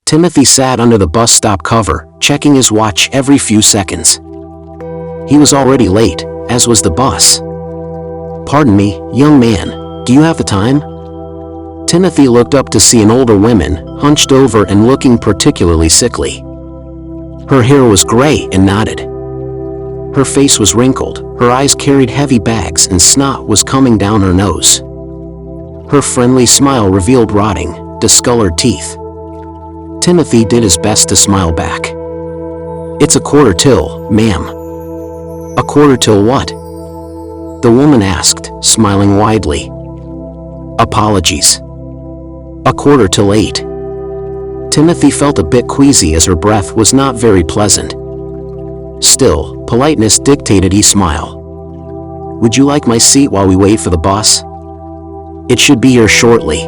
Timothy sat under the bus stop cover, checking his watch every few seconds. He was already late, as was the bus. "Pardon me, young man, do you have the time?" Timothy looked up to see an older woman, hunched over and looking particularly sickly. Her hair was gray and knotted. Her face was wrinkled, her eyes carried heavy bags and snot was coming down her nose. Her friendly smile revealed rotting, discolored teeth. Timothy did his best to smile back. "It's a quarter till, ma'am." "A quarter till what?" the woman asked, smiling widely. "Apologies. A quarter till 8. Timothy felt a bit queasy as her breath was not very pleasant. Still, politeness dictated he smile. "Would you like my seat while we wait for the bus?" "It should be here shortly."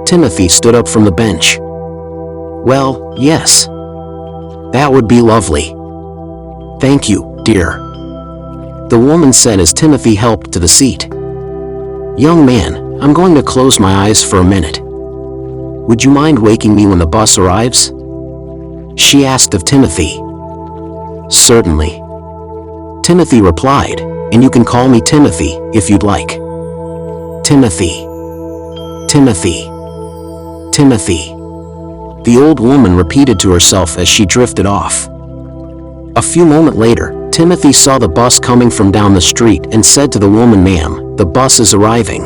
Timothy stood up from the bench. "Well, yes. That would be lovely. Thank you, dear," the woman said as Timothy helped to the seat. "Young man, I'm going to close my eyes for a minute. Would you mind waking me when the bus arrives?" she asked of Timothy. "Certainly," Timothy replied, "and you can call me Timothy if you'd like." "Timothy. Timothy. Timothy," the old woman repeated to herself as she drifted off. A few moments later, Timothy saw the bus coming from down the street and said to the woman, "Ma'am, the bus is arriving."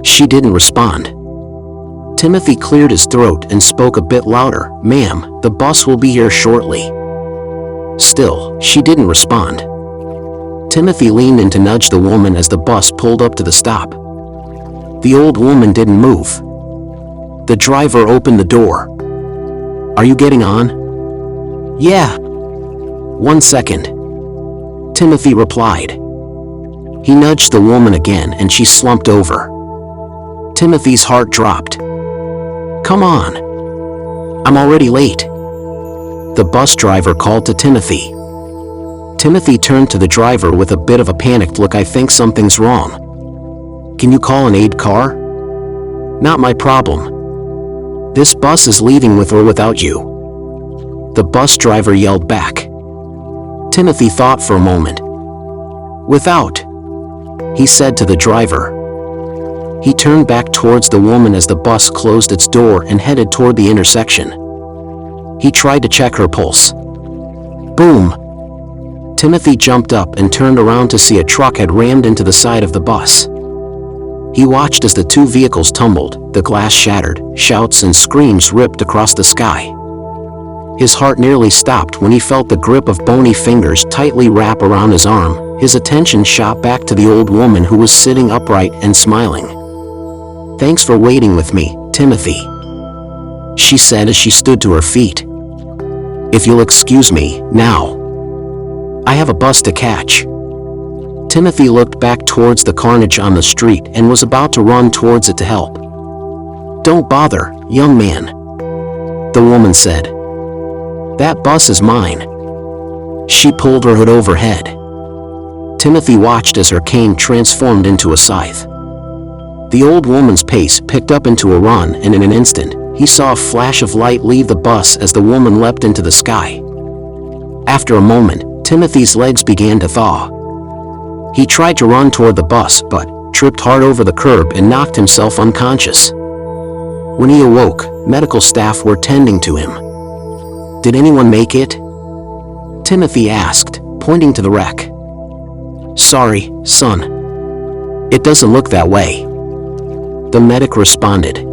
She didn't respond. Timothy cleared his throat and spoke a bit louder, "Ma'am, the bus will be here shortly." Still, she didn't respond. Timothy leaned in to nudge the woman as the bus pulled up to the stop. The old woman didn't move. The driver opened the door. "Are you getting on?" "Yeah." "1 second," Timothy replied. He nudged the woman again and she slumped over. Timothy's heart dropped. "Come on. I'm already late," the bus driver called to Timothy. Timothy turned to the driver with a bit of a panicked look. "I think something's wrong. Can you call an aid car?" "Not my problem. This bus is leaving with or without you," the bus driver yelled back. Timothy thought for a moment. "Without," he said to the driver. He turned back towards the woman as the bus closed its door and headed toward the intersection. He tried to check her pulse. Boom! Timothy jumped up and turned around to see a truck had rammed into the side of the bus. He watched as the two vehicles tumbled, the glass shattered, shouts and screams ripped across the sky. His heart nearly stopped when he felt the grip of bony fingers tightly wrap around his arm. His attention shot back to the old woman who was sitting upright and smiling. "Thanks for waiting with me, Timothy," she said as she stood to her feet. "If you'll excuse me, now. I have a bus to catch." Timothy looked back towards the carnage on the street and was about to run towards it to help. "Don't bother, young man," the woman said. "That bus is mine." She pulled her hood overhead. Timothy watched as her cane transformed into a scythe. The old woman's pace picked up into a run, and in an instant, he saw a flash of light leave the bus as the woman leapt into the sky. After a moment, Timothy's legs began to thaw. He tried to run toward the bus, but tripped hard over the curb and knocked himself unconscious. When he awoke, medical staff were tending to him. "Did anyone make it?" Timothy asked, pointing to the wreck. "Sorry, son. It doesn't look that way," the medic responded.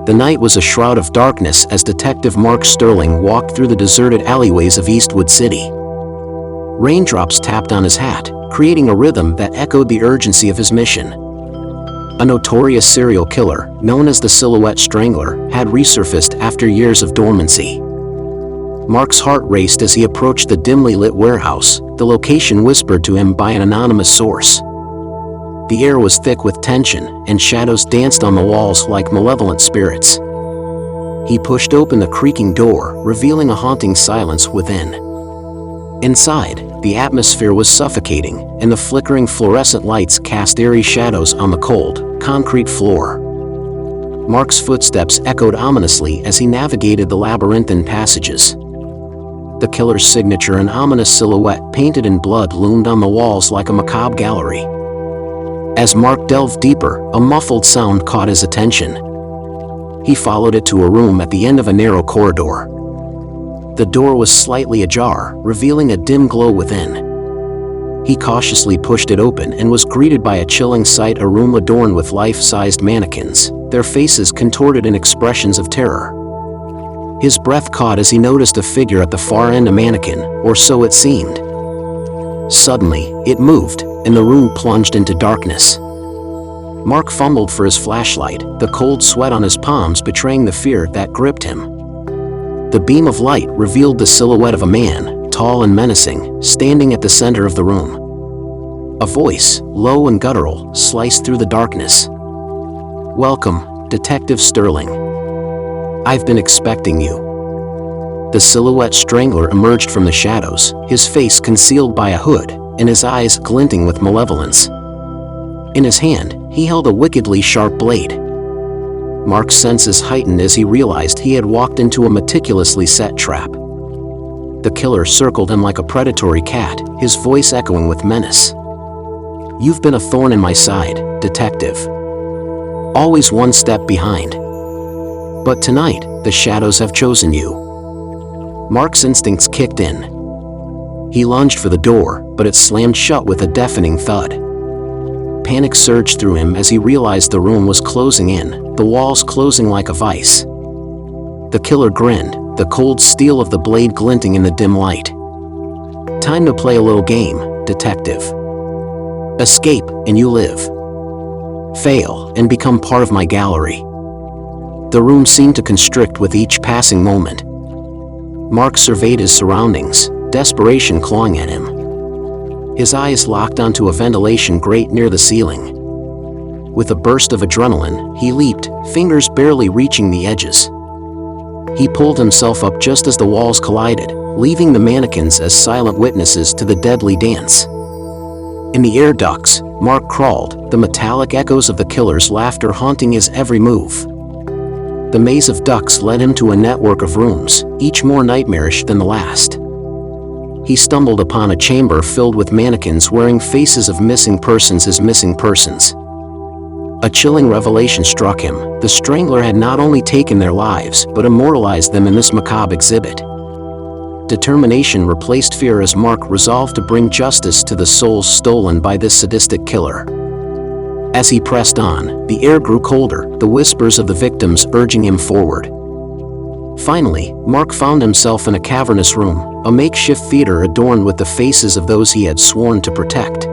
The night was a shroud of darkness as Detective Mark Sterling walked through the deserted alleyways of Eastwood City. Raindrops tapped on his hat, creating a rhythm that echoed the urgency of his mission. A notorious serial killer, known as the Silhouette Strangler, had resurfaced after years of dormancy. Mark's heart raced as he approached the dimly lit warehouse, the location whispered to him by an anonymous source. The air was thick with tension, and shadows danced on the walls like malevolent spirits. He pushed open the creaking door, revealing a haunting silence within. Inside, The atmosphere was suffocating, and the flickering fluorescent lights cast eerie shadows on the cold, concrete floor. Mark's footsteps echoed ominously as he navigated the labyrinthine passages. The killer's signature, an ominous silhouette painted in blood, loomed on the walls like a macabre gallery. As Mark delved deeper, a muffled sound caught his attention. He followed it to a room at the end of a narrow corridor. The door was slightly ajar, revealing a dim glow within. He cautiously pushed it open and was greeted by a chilling sight: a room adorned with life-sized mannequins, their faces contorted in expressions of terror. His breath caught as he noticed a figure at the far end, a mannequin, or so it seemed. Suddenly, it moved, and the room plunged into darkness. Mark fumbled for his flashlight, the cold sweat on his palms betraying the fear that gripped him. The beam of light revealed the silhouette of a man, tall and menacing, standing at the center of the room. A voice, low and guttural, sliced through the darkness. "Welcome, Detective Sterling. I've been expecting you." The silhouette strangler emerged from the shadows, his face concealed by a hood, and his eyes glinting with malevolence. In his hand, he held a wickedly sharp blade. Mark's senses heightened as he realized he had walked into a meticulously set trap. The killer circled him like a predatory cat, his voice echoing with menace. "You've been a thorn in my side, Detective. Always one step behind. But tonight, the shadows have chosen you." Mark's instincts kicked in. He lunged for the door, but it slammed shut with a deafening thud. Panic surged through him as he realized the room was closing in, the walls closing like a vice. The killer grinned, the cold steel of the blade glinting in the dim light. "Time to play a little game, Detective. Escape, and you live. Fail, and become part of my gallery." The room seemed to constrict with each passing moment. Mark surveyed his surroundings, desperation clawing at him. His eyes locked onto a ventilation grate near the ceiling. With a burst of adrenaline, he leaped, fingers barely reaching the edges. He pulled himself up just as the walls collided, leaving the mannequins as silent witnesses to the deadly dance. In the air ducts, Mark crawled, the metallic echoes of the killer's laughter haunting his every move. The maze of ducts led him to a network of rooms, each more nightmarish than the last. He stumbled upon a chamber filled with mannequins wearing faces of missing persons as missing persons. A chilling revelation struck him: the strangler had not only taken their lives, but immortalized them in this macabre exhibit. Determination replaced fear as Mark resolved to bring justice to the souls stolen by this sadistic killer. As he pressed on, the air grew colder, the whispers of the victims urging him forward. Finally, Mark found himself in a cavernous room, a makeshift theater adorned with the faces of those he had sworn to protect.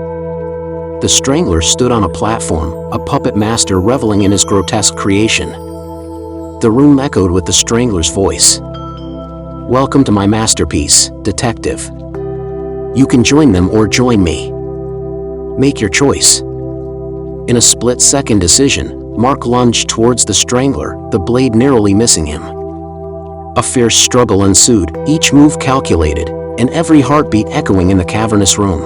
The strangler stood on a platform, a puppet master reveling in his grotesque creation. The room echoed with the strangler's voice. "Welcome to my masterpiece, Detective. You can join them or join me. Make your choice." In a split-second decision, Mark lunged towards the strangler, the blade narrowly missing him. A fierce struggle ensued, each move calculated, and every heartbeat echoing in the cavernous room.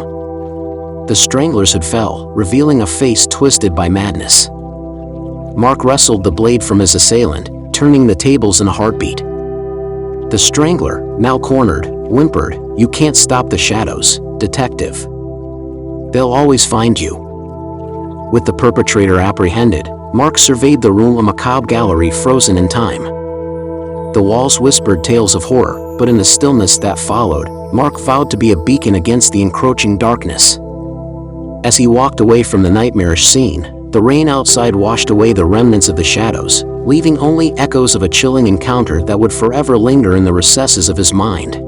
The stranglers had fell, revealing a face twisted by madness. Mark wrestled the blade from his assailant, turning the tables in a heartbeat. The strangler, now cornered, whimpered, "You can't stop the shadows, Detective. They'll always find you." With the perpetrator apprehended, Mark surveyed the room, a macabre gallery frozen in time. The walls whispered tales of horror, but in the stillness that followed, Mark vowed to be a beacon against the encroaching darkness. As he walked away from the nightmarish scene, the rain outside washed away the remnants of the shadows, leaving only echoes of a chilling encounter that would forever linger in the recesses of his mind.